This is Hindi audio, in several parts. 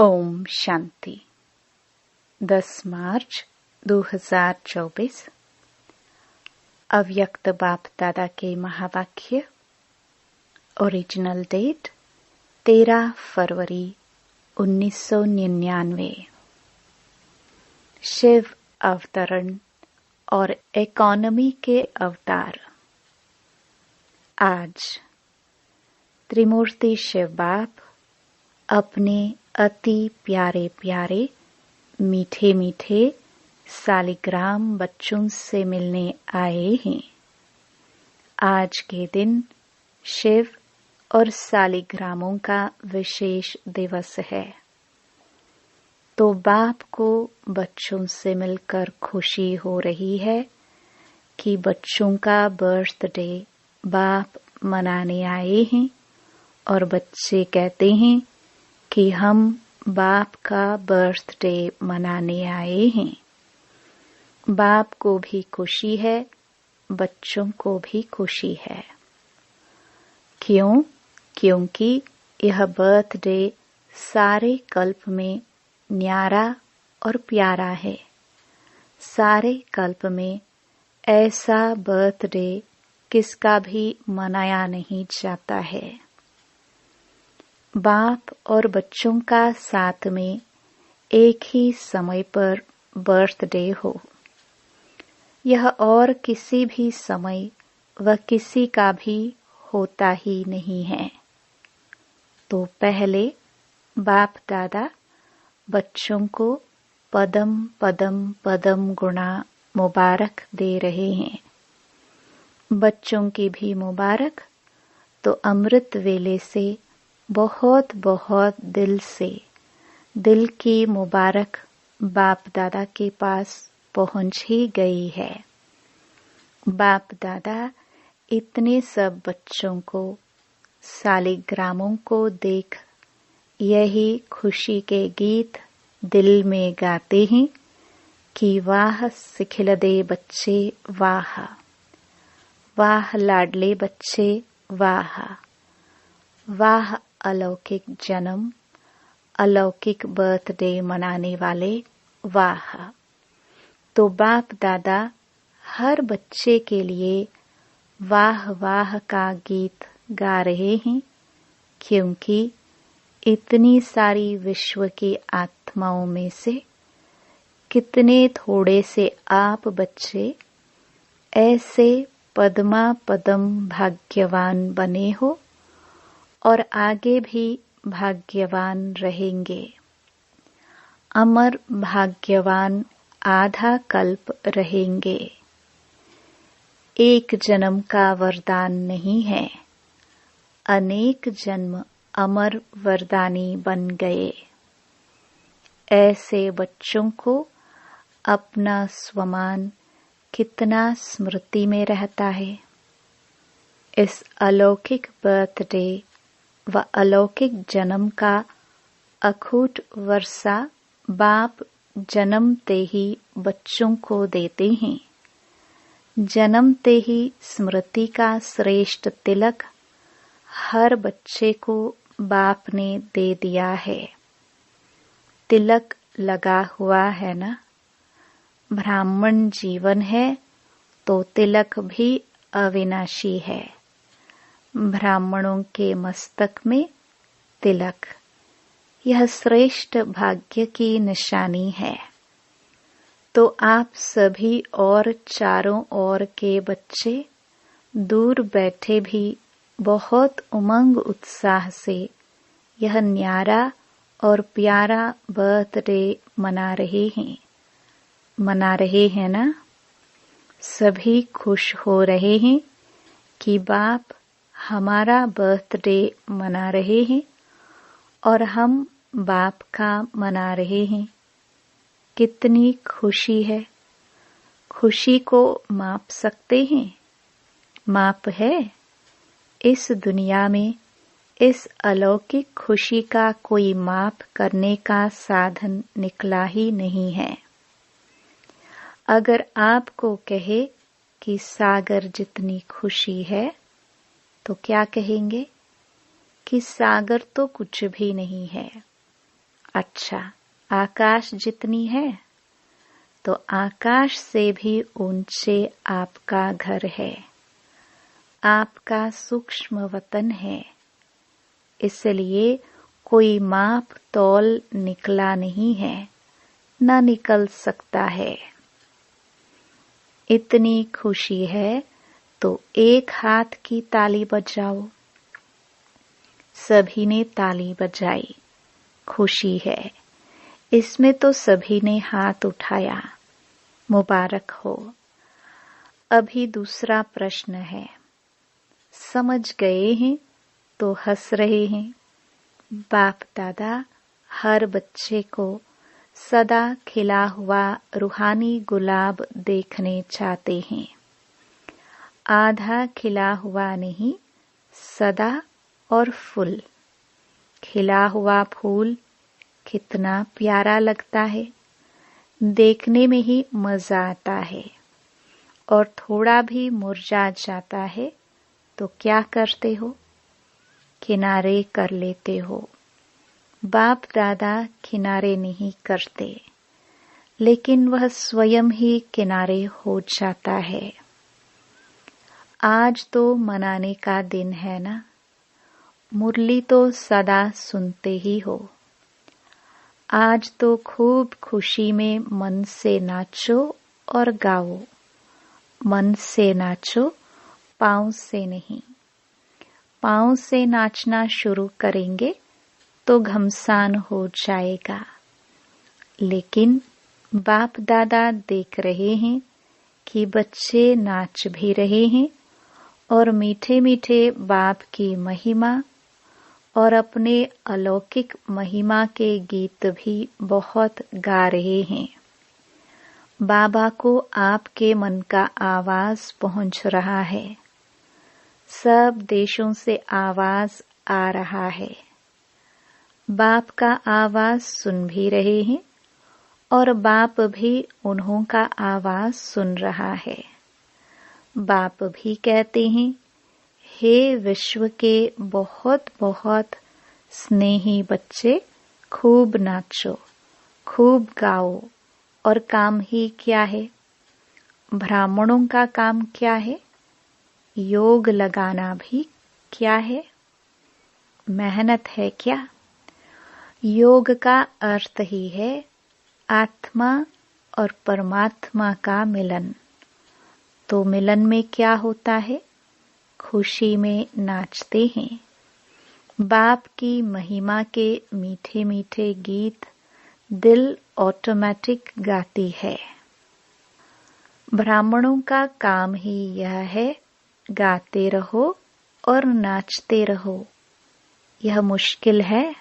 ओम शांति 10 मार्च 2024 अव्यक्त बाप दादा के महावाक्य। ओरिजिनल डेट 13 फरवरी 1999। शिव अवतरण और इकोनॉमी के अवतार। आज त्रिमूर्ति शिव बाप अपने अति प्यारे प्यारे मीठे मीठे सालिग्राम बच्चों से मिलने आए हैं। आज के दिन शिव और सालिग्रामों का विशेष दिवस है, तो बाप को बच्चों से मिलकर खुशी हो रही है कि बच्चों का बर्थडे बाप मनाने आए हैं। और बच्चे कहते हैं कि हम बाप का बर्थडे मनाने आए हैं। बाप को भी खुशी है, बच्चों को भी खुशी है। क्यों? क्योंकि यह बर्थडे सारे कल्प में न्यारा और प्यारा है। सारे कल्प में ऐसा बर्थडे किसका भी मनाया नहीं जाता है। बाप और बच्चों का साथ में एक ही समय पर बर्थडे हो, यह और किसी भी समय व किसी का भी होता ही नहीं है। तो पहले बाप दादा बच्चों को पदम पदम पदम गुणा मुबारक दे रहे हैं। बच्चों की भी मुबारक, तो अमृत वेले से बहुत बहुत दिल से दिल की मुबारक बाप दादा के पास पहुंच ही गई है। बाप दादा इतने सब बच्चों को सालिग्रामों को देख यही खुशी के गीत दिल में गाते हैं कि वाह सिखिलदे बच्चे वाह, वाह लाडले बच्चे वाह, वाह अलौकिक जन्म, अलौकिक बर्थडे मनाने वाले वाह। तो बाप दादा हर बच्चे के लिए वाह वाह का गीत गा रहे हैं, क्योंकि इतनी सारी विश्व की आत्माओं में से कितने थोड़े से आप बच्चे ऐसे पद्मा पदम भाग्यवान बने हो और आगे भी भाग्यवान रहेंगे। अमर भाग्यवान आधा कल्प रहेंगे। एक जन्म का वरदान नहीं है, अनेक जन्म अमर वरदानी बन गए। ऐसे बच्चों को अपना स्वमान कितना स्मृति में रहता है। इस अलौकिक बर्थडे व अलौकिक जन्म का अखूट वर्षा बाप जन्मते ही बच्चों को देते हैं। जन्मते ही स्मृति का श्रेष्ठ तिलक हर बच्चे को बाप ने दे दिया है। तिलक लगा हुआ है ना। ब्राह्मण जीवन है तो तिलक भी अविनाशी है। ब्राह्मणों के मस्तक में तिलक, यह श्रेष्ठ भाग्य की निशानी है। तो आप सभी और चारों ओर के बच्चे दूर बैठे भी बहुत उमंग उत्साह से यह न्यारा और प्यारा बर्थडे मना रहे हैं ना। सभी खुश हो रहे हैं कि बाप हमारा बर्थडे मना रहे हैं और हम बाप का मना रहे हैं। कितनी खुशी है। खुशी को माप सकते हैं? माप है? इस दुनिया में इस अलौकिक खुशी का कोई माप करने का साधन निकला ही नहीं है। अगर आपको कहे कि सागर जितनी खुशी है, तो क्या कहेंगे कि सागर तो कुछ भी नहीं है। अच्छा, आकाश जितनी है तो आकाश से भी ऊंचे आपका घर है, आपका सूक्ष्म वतन है। इसलिए कोई माप तौल निकला नहीं है, न निकल सकता है। इतनी खुशी है तो एक हाथ की ताली बजाओ। सभी ने ताली बजाई, खुशी है। इसमें तो सभी ने हाथ उठाया, मुबारक हो। अभी दूसरा प्रश्न है। समझ गए हैं तो हंस रहे हैं। बाप दादा हर बच्चे को सदा खिला हुआ रूहानी गुलाब देखने चाहते हैं। आधा खिला हुआ नहीं, सदा और फुल। खिला हुआ फूल कितना प्यारा लगता है, देखने में ही मजा आता है। और थोड़ा भी मुरझा जाता है तो क्या करते हो? किनारे कर लेते हो। बाप दादा किनारे नहीं करते, लेकिन वह स्वयं ही किनारे हो जाता है। आज तो मनाने का दिन है ना। मुरली तो सदा सुनते ही हो। आज तो खूब खुशी में मन से नाचो और गाओ। मन से नाचो, पांव से नहीं। पांव से नाचना शुरू करेंगे तो घमसान हो जाएगा। लेकिन बाप दादा देख रहे हैं कि बच्चे नाच भी रहे हैं और मीठे मीठे बाप की महिमा और अपने अलौकिक महिमा के गीत भी बहुत गा रहे हैं। बाबा को आपके मन का आवाज पहुंच रहा है। सब देशों से आवाज आ रहा है। बाप का आवाज सुन भी रहे हैं और बाप भी उन्हों का आवाज सुन रहा है। बाप भी कहते हैं, हे विश्व के बहुत बहुत स्नेही बच्चे, खूब नाचो, खूब गाओ। और काम ही क्या है? ब्राह्मणों का काम क्या है? योग लगाना भी क्या है? मेहनत है क्या? योग का अर्थ ही है आत्मा और परमात्मा का मिलन। तो मिलन में क्या होता है? खुशी में नाचते हैं। बाप की महिमा के मीठे मीठे गीत दिल ऑटोमेटिक गाती है। ब्राह्मणों का काम ही यह है, गाते रहो और नाचते रहो। यह मुश्किल है?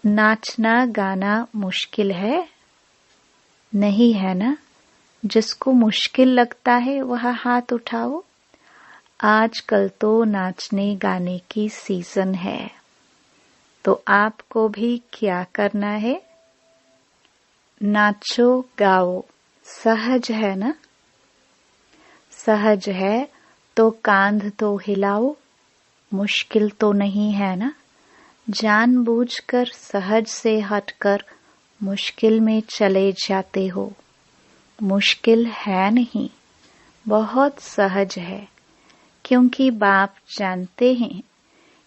नाचना गाना मुश्किल है? नहीं है ना। जिसको मुश्किल लगता है वह हाथ उठाओ। आजकल तो नाचने गाने की सीजन है। तो आपको भी क्या करना है? नाचो गाओ। सहज है ना। सहज है तो कांध तो हिलाओ। मुश्किल तो नहीं है ना। जानबूझकर सहज से हटकर मुश्किल में चले जाते हो। मुश्किल है नहीं, बहुत सहज है। क्योंकि बाप जानते हैं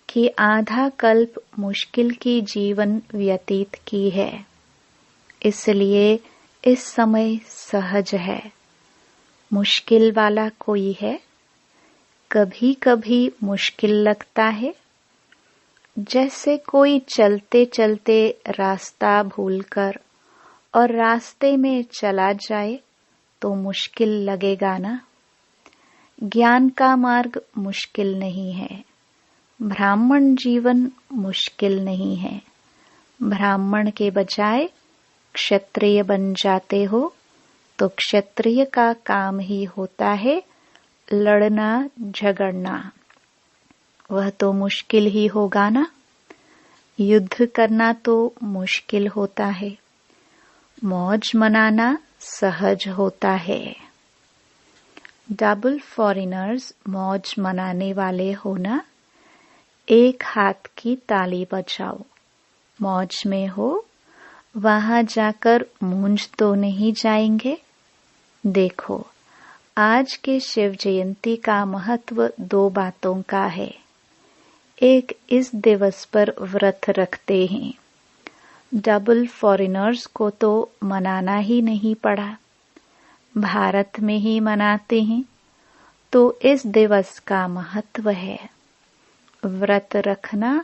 कि आधा कल्प मुश्किल की जीवन व्यतीत की है। इसलिए इस समय सहज है। मुश्किल वाला कोई है? कभी कभी मुश्किल लगता है। जैसे कोई चलते चलते रास्ता भूलकर और रास्ते में चला जाए तो मुश्किल लगेगा ना। ज्ञान का मार्ग मुश्किल नहीं है। ब्राह्मण जीवन मुश्किल नहीं है। ब्राह्मण के बजाय क्षत्रिय बन जाते हो तो क्षत्रिय का काम ही होता है लड़ना झगड़ना। वह तो मुश्किल ही होगा ना। युद्ध करना तो मुश्किल होता है। मौज मनाना सहज होता है। डबल फॉरेनर्स मौज मनाने वाले होना। एक हाथ की ताली बजाओ। मौज में हो, वहां जाकर मूंझ तो नहीं जाएंगे। देखो, आज के शिव जयंती का महत्व 2 बातों का है। एक, इस दिवस पर व्रत रखते हैं। डबल फॉरेनर्स को तो मनाना ही नहीं पड़ा, भारत में ही मनाते हैं, तो इस दिवस का महत्व है व्रत रखना,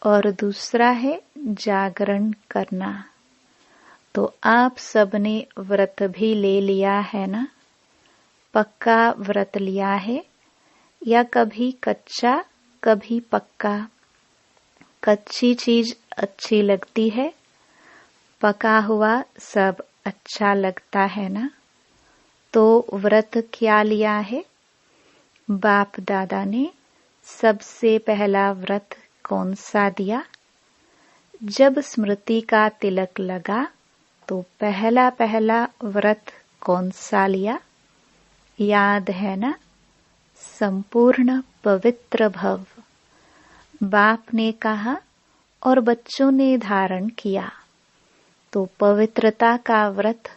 और दूसरा है जागरण करना। तो आप सबने व्रत भी ले लिया है ना? पक्का व्रत लिया है या कभी कच्चा कभी पक्का? कच्ची चीज अच्छी लगती है, पका हुआ सब अच्छा लगता है ना? तो व्रत क्या लिया है? बाप दादा ने सबसे पहला व्रत कौन सा दिया? जब स्मृति का तिलक लगा तो पहला व्रत कौन सा लिया? याद है ना? संपूर्ण पवित्र भव। बाप ने कहा और बच्चों ने धारण किया। तो पवित्रता का व्रत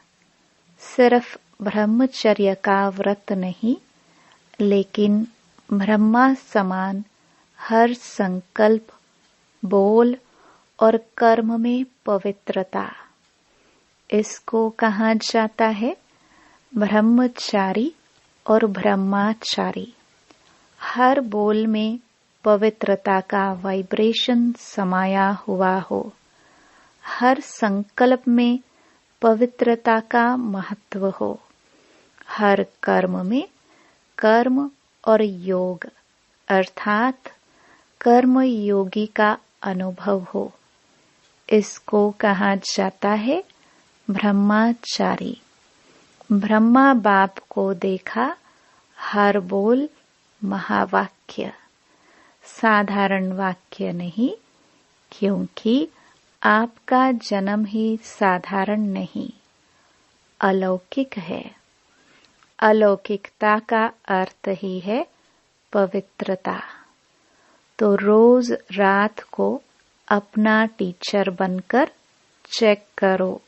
सिर्फ ब्रह्मचर्य का व्रत नहीं, लेकिन ब्रह्मा समान हर संकल्प, बोल और कर्म में पवित्रता, इसको कहा जाता है ब्रह्मचारी और ब्रह्माचारी। हर बोल में पवित्रता का वाइब्रेशन समाया हुआ हो, हर संकल्प में पवित्रता का महत्व हो, हर कर्म में कर्म और योग अर्थात कर्म योगी का अनुभव हो, इसको कहा जाता है ब्रह्माचारी। ब्रह्मा बाप को देखा, हर बोल महावाक्य, साधारण वाक्य नहीं, क्योंकि आपका जन्म ही साधारण नहीं, अलौकिक है। अलौकिकता का अर्थ ही है पवित्रता। तो रोज रात को अपना टीचर बनकर चेक करो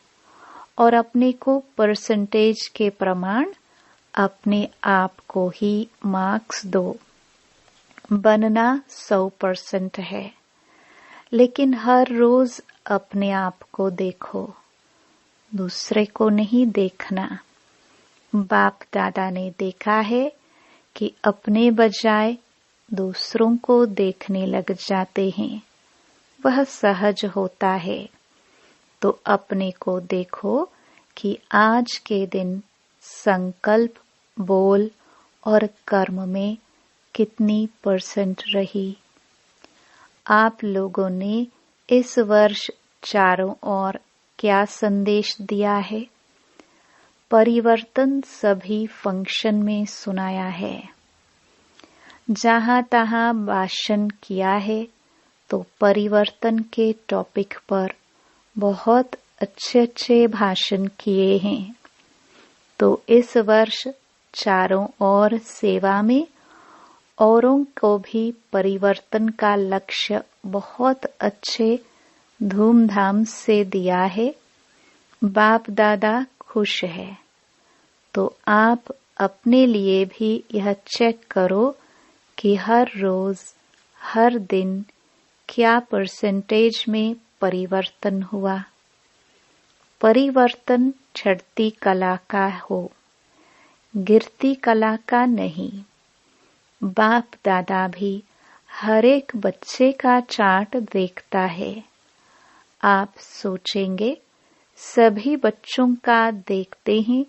और अपने को परसेंटेज के प्रमाण अपने आप को ही मार्क्स दो। बनना 100% है, लेकिन हर रोज अपने आप को देखो, दूसरे को नहीं देखना। बाप दादा ने देखा है कि अपने बजाय दूसरों को देखने लग जाते हैं, वह सहज होता है। तो अपने को देखो कि आज के दिन संकल्प, बोल और कर्म में कितनी % रही। आप लोगों ने इस वर्ष चारों ओर क्या संदेश दिया है? परिवर्तन सभी फंक्शन में सुनाया है। जहां तहां भाषण किया है तो परिवर्तन के टॉपिक पर बहुत अच्छे भाषण किए हैं। तो इस वर्ष चारों ओर सेवा में औरों को भी परिवर्तन का लक्ष्य बहुत अच्छे धूमधाम से दिया है। बाप दादा खुश है। तो आप अपने लिए भी यह चेक करो कि हर रोज, हर दिन क्या % में परिवर्तन हुआ। परिवर्तन चढ़ती कला का हो, गिरती कला का नहीं। बाप दादा भी हर एक बच्चे का चार्ट देखता है। आप सोचेंगे सभी बच्चों का देखते हैं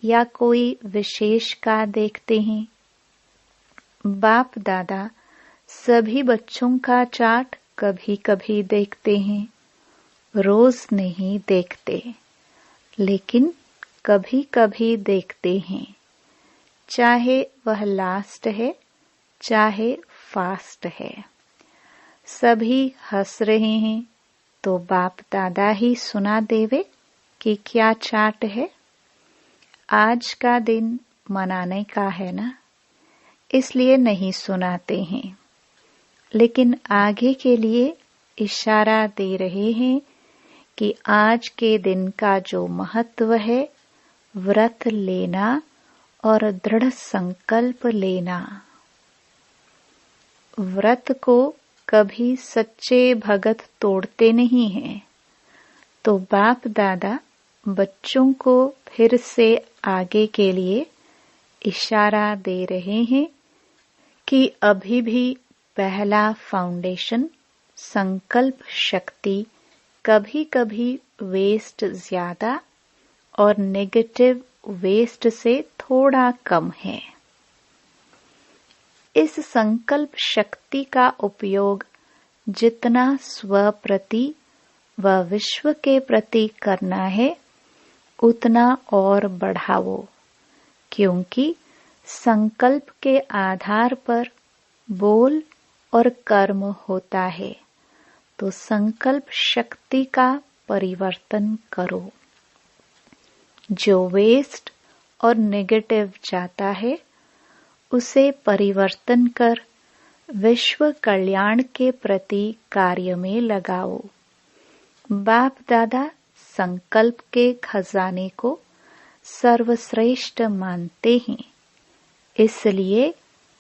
या कोई विशेष का देखते हैं? बाप दादा सभी बच्चों का चार्ट कभी कभी देखते हैं, रोज नहीं देखते, लेकिन कभी कभी देखते हैं। चाहे वह लास्ट है, चाहे फास्ट है। सभी हंस रहे हैं तो बाप दादा ही सुना देवे कि क्या चार्ट है। आज का दिन मनाने का है ना, इसलिए नहीं सुनाते हैं, लेकिन आगे के लिए इशारा दे रहे हैं कि आज के दिन का जो महत्व है, व्रत लेना और दृढ़ संकल्प लेना। व्रत को कभी सच्चे भगत तोड़ते नहीं हैं, तो बाप दादा बच्चों को फिर से आगे के लिए इशारा दे रहे हैं कि अभी भी पहला फाउंडेशन संकल्प शक्ति कभी कभी वेस्ट ज्यादा और नेगेटिव वेस्ट से थोड़ा कम है। इस संकल्प शक्ति का उपयोग जितना स्व प्रति व विश्व के प्रति करना है उतना और बढ़ाओ, क्योंकि संकल्प के आधार पर बोल और कर्म होता है। तो संकल्प शक्ति का परिवर्तन करो। जो वेस्ट और नेगेटिव जाता है उसे परिवर्तन कर विश्व कल्याण के प्रति कार्य में लगाओ। बाप दादा संकल्प के खजाने को सर्वश्रेष्ठ मानते हैं, इसलिए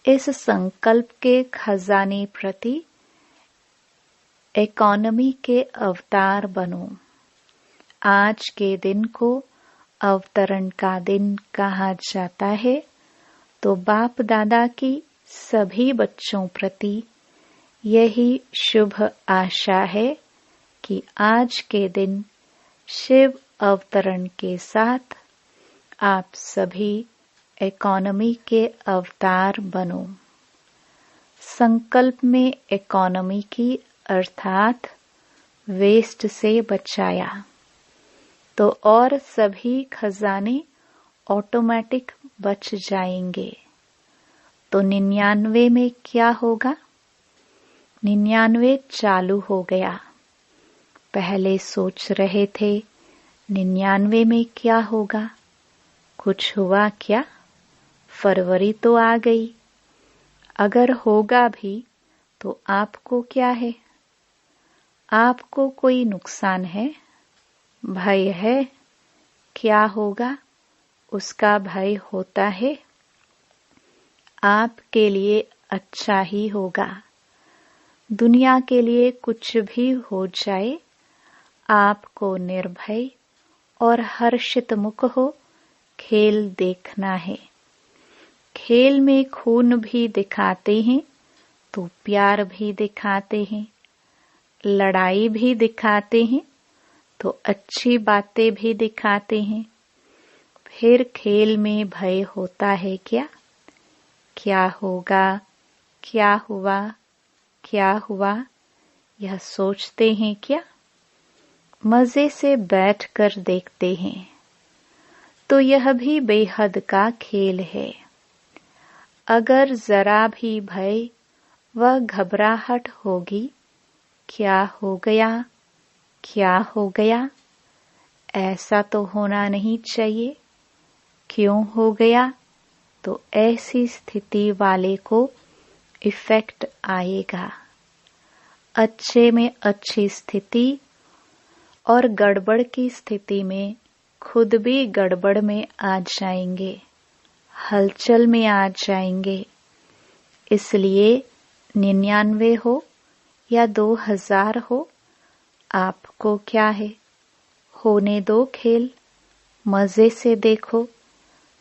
इस संकल्प के खजाने प्रति इकोनॉमी के अवतार बनो। आज के दिन को अवतरण का दिन कहा जाता है, तो बाप दादा की सभी बच्चों प्रति यही शुभ आशा है कि आज के दिन शिव अवतरण के साथ आप सभी इकोनॉमी के अवतार बनो। संकल्प में इकोनॉमी की अर्थात वेस्ट से बचाया तो और सभी खजाने ऑटोमेटिक बच जाएंगे। तो 99 में क्या होगा? 99 चालू हो गया। पहले सोच रहे थे 99 में क्या होगा, कुछ हुआ क्या? फरवरी तो आ गई। अगर होगा भी तो आपको क्या है? आपको कोई नुकसान है, भय है? क्या होगा उसका भय होता है? आपके लिए अच्छा ही होगा। दुनिया के लिए कुछ भी हो जाए, आपको निर्भय और हर्षित मुख हो खेल देखना है। खेल में खून भी दिखाते हैं तो प्यार भी दिखाते हैं, लड़ाई भी दिखाते हैं तो अच्छी बातें भी दिखाते हैं। फिर खेल में भय होता है क्या? क्या होगा, क्या हुआ, क्या हुआ, यह सोचते हैं क्या? मजे से बैठकर देखते हैं। तो यह भी बेहद का खेल है। अगर जरा भी भय व घबराहट होगी, क्या हो गया, क्या हो गया, ऐसा तो होना नहीं चाहिए, क्यों हो गया, तो ऐसी स्थिति वाले को इफेक्ट आएगा। अच्छे में अच्छी स्थिति और गड़बड़ की स्थिति में खुद भी गड़बड़ में आ जाएंगे, हलचल में आ जाएंगे। इसलिए 99 हो या 2000 हो, आपको क्या है? होने दो खेल, मजे से देखो,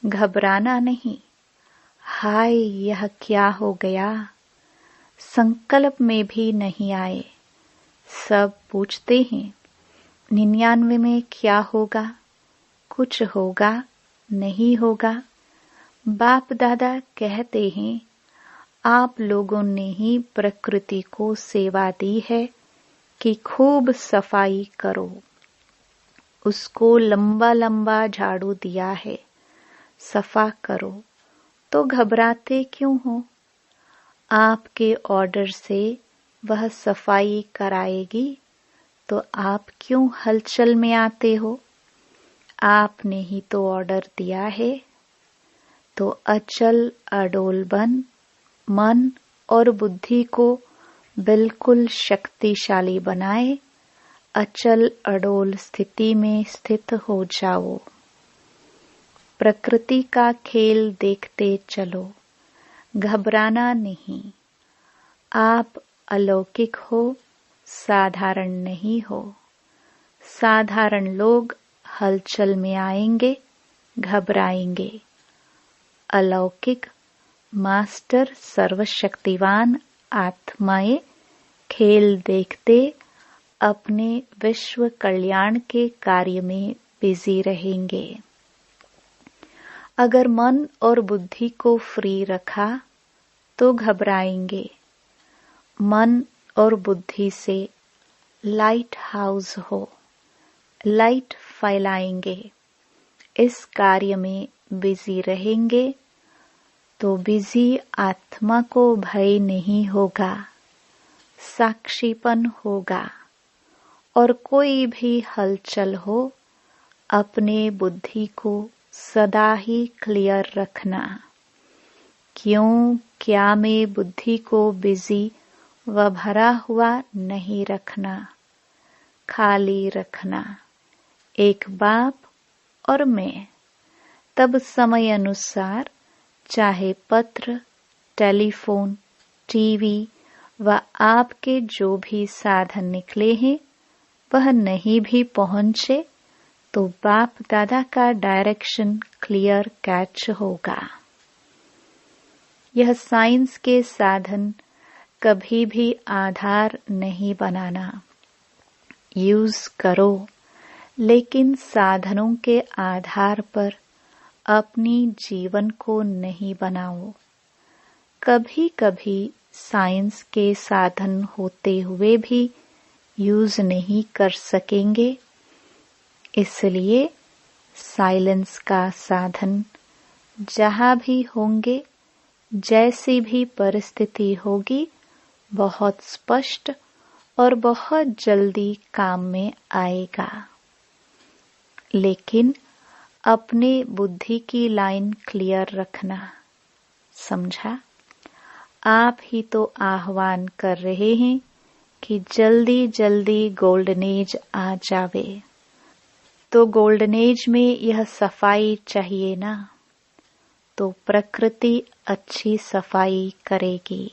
घबराना नहीं। हाय यह क्या हो गया, संकल्प में भी नहीं आए। सब पूछते हैं 99 में क्या होगा, कुछ होगा, नहीं होगा। बाप दादा कहते हैं आप लोगों ने ही प्रकृति को सेवा दी है कि खूब सफाई करो। उसको लंबा लंबा झाड़ू दिया है, सफा करो। तो घबराते क्यों हो? आपके ऑर्डर से वह सफाई कराएगी, तो आप क्यों हलचल में आते हो? आपने ही तो ऑर्डर दिया है। तो अचल अडोल बन मन और बुद्धि को बिल्कुल शक्तिशाली बनाए अचल अडोल स्थिति में स्थित हो जाओ। प्रकृति का खेल देखते चलो, घबराना नहीं। आप अलौकिक हो, साधारण नहीं हो। साधारण लोग हलचल में आएंगे, घबराएंगे। अलौकिक मास्टर सर्वशक्तिवान आत्माएं खेल देखते अपने विश्व कल्याण के कार्य में बिजी रहेंगे। अगर मन और बुद्धि को फ्री रखा तो घबराएंगे। मन और बुद्धि से लाइट हाउस हो, लाइट फैलाएंगे, इस कार्य में बिजी रहेंगे तो बिजी आत्मा को भय नहीं होगा, साक्षीपन होगा। और कोई भी हलचल हो, अपने बुद्धि को सदा ही क्लियर रखना। क्यों क्या में बुद्धि को बिजी व भरा हुआ नहीं रखना, खाली रखना। एक बाप और मैं। तब समय अनुसार चाहे पत्र, टेलीफोन, टीवी व आपके जो भी साधन निकले हैं वह नहीं भी पहुंचे तो बाप दादा का डायरेक्शन क्लियर कैच होगा। यह साइंस के साधन कभी भी आधार नहीं बनाना। यूज करो, लेकिन साधनों के आधार पर अपनी जीवन को नहीं बनाओ। कभी कभी साइंस के साधन होते हुए भी यूज नहीं कर सकेंगे, इसलिए साइलेंस का साधन जहाँ भी होंगे, जैसी भी परिस्थिति होगी, बहुत स्पष्ट और बहुत जल्दी काम में आएगा। लेकिन अपने बुद्धि की लाइन क्लियर रखना। समझा? आप ही तो आह्वान कर रहे हैं कि जल्दी जल्दी गोल्डन एज आ जावे। तो गोल्डन एज में यह सफाई चाहिए ना, तो प्रकृति अच्छी सफाई करेगी।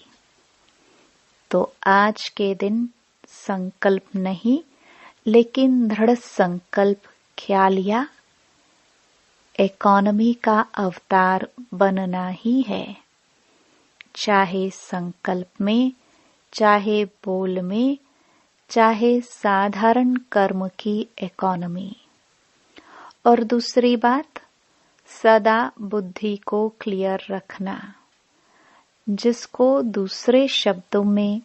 तो आज के दिन संकल्प नहीं, लेकिन दृढ़ संकल्प क्या लिया? इकोनॉमी का अवतार बनना ही है। चाहे संकल्प में, चाहे बोल में, चाहे साधारण कर्म की इकोनॉमी। और दूसरी बात, सदा बुद्धि को क्लियर रखना, जिसको दूसरे शब्दों में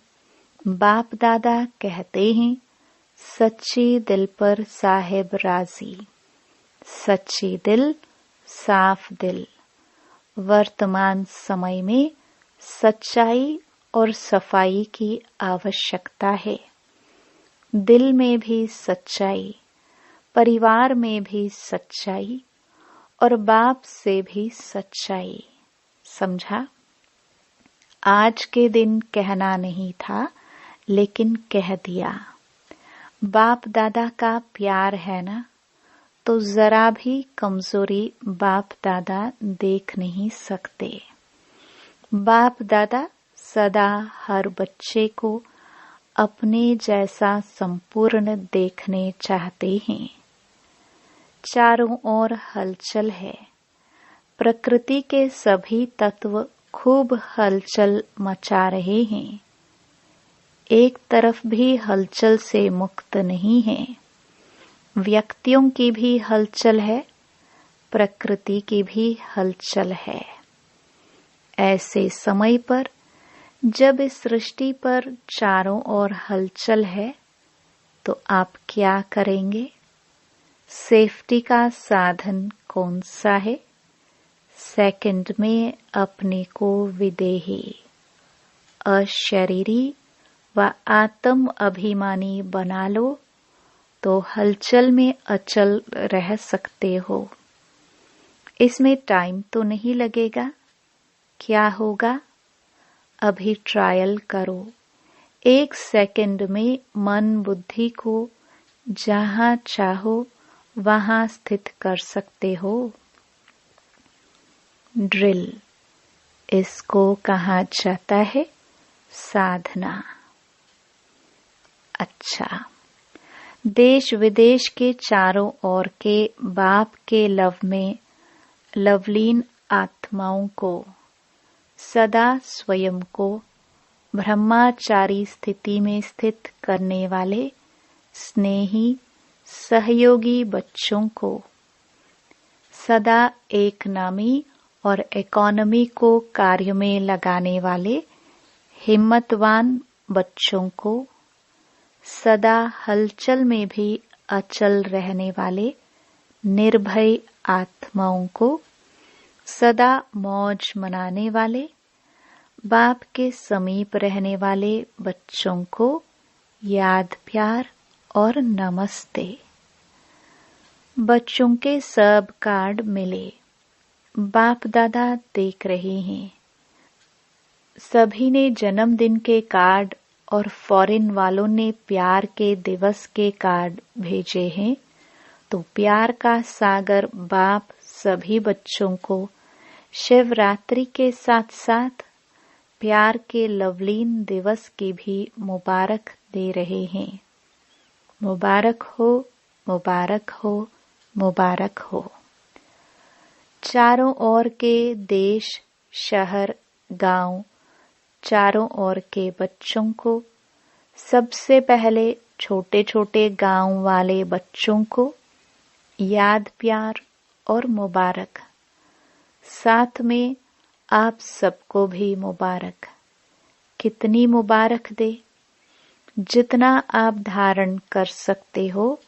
बाप दादा कहते हैं, सच्ची दिल पर साहेब राजी। सच्ची दिल, साफ दिल। वर्तमान समय में सच्चाई और सफाई की आवश्यकता है। दिल में भी सच्चाई, परिवार में भी सच्चाई और बाप से भी सच्चाई। समझा? आज के दिन कहना नहीं था, लेकिन कह दिया। बाप दादा का प्यार है ना, तो जरा भी कमजोरी बाप दादा देख नहीं सकते। बाप दादा सदा हर बच्चे को अपने जैसा संपूर्ण देखने चाहते हैं। चारों ओर हलचल है। प्रकृति के सभी तत्व खूब हलचल मचा रहे हैं। एक तरफ भी हलचल से मुक्त नहीं है। व्यक्तियों की भी हलचल है, प्रकृति की भी हलचल है। ऐसे समय पर जब इस सृष्टि पर चारों ओर हलचल है, तो आप क्या करेंगे? सेफ्टी का साधन कौन सा है? सेकंड में अपने को विदेही, अशरीरी व आत्म अभिमानी बना लो, तो हलचल में अचल रह सकते हो। इसमें टाइम तो नहीं लगेगा। क्या होगा? अभी ट्रायल करो। 1 सेकंड में मन बुद्धि को जहां चाहो वहां स्थित कर सकते हो। ड्रिल, इसको कहा जाता है साधना। अच्छा, देश विदेश के चारों ओर के बाप के लव में लवलीन आत्माओं को सदा स्वयं को ब्रह्मचारी स्थिति में स्थित करने वाले स्नेही सहयोगी बच्चों को, सदा एक नामी और इकोनॉमी को कार्य में लगाने वाले हिम्मतवान बच्चों को, सदा हलचल में भी अचल रहने वाले निर्भय आत्माओं को, सदा मौज मनाने वाले बाप के समीप रहने वाले बच्चों को याद, प्यार और नमस्ते। बच्चों के सब कार्ड मिले, बाप दादा देख रहे हैं। सभी ने जन्मदिन के कार्ड और फॉरेन वालों ने प्यार के दिवस के कार्ड भेजे हैं, तो प्यार का सागर बाप सभी बच्चों को शिवरात्रि के साथ साथ प्यार के लवलीन दिवस की भी मुबारक दे रहे हैं। मुबारक हो, मुबारक हो, मुबारक हो। चारों ओर के देश, शहर, गांव, चारों ओर के बच्चों को, सबसे पहले छोटे छोटे गांव वाले बच्चों को याद, प्यार और मुबारक। साथ में आप सबको भी मुबारक। कितनी मुबारक दे? जितना आप धारण कर सकते हो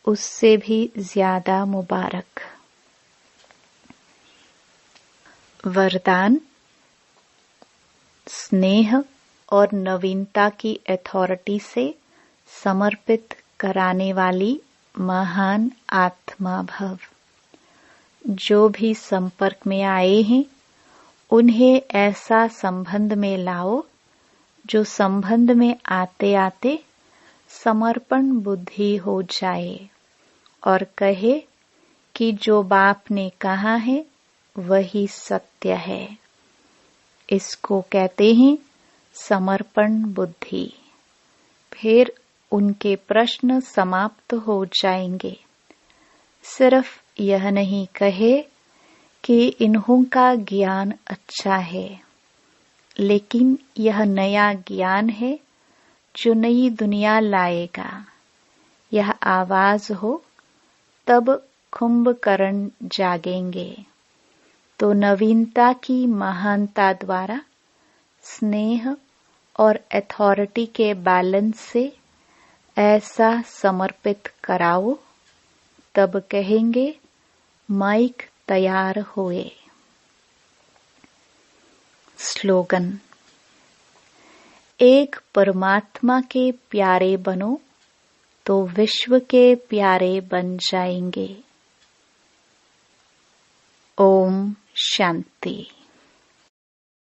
उससे भी ज्यादा मुबारक। वरदान, स्नेह और नवीनता की अथॉरिटी से समर्पित कराने वाली महान आत्मा भव। जो भी संपर्क में आए हैं उन्हें ऐसा संबंध में लाओ जो संबंध में आते आते समर्पण बुद्धि हो जाए और कहे कि जो बाप ने कहा है वही सत्य है। इसको कहते हैं समर्पण बुद्धि। फिर उनके प्रश्न समाप्त हो जाएंगे। सिर्फ यह नहीं कहे कि इन्हों का ज्ञान अच्छा है, लेकिन यह नया ज्ञान है जो नई दुनिया लाएगा। यह आवाज हो तब कुंभकर्ण जागेंगे। तो नवीनता की महानता द्वारा स्नेह और अथॉरिटी के बैलेंस से ऐसा समर्पित कराओ, तब कहेंगे माइक तैयार हुए। स्लोगन, एक परमात्मा के प्यारे बनो तो विश्व के प्यारे बन जाएंगे। ओम शांति।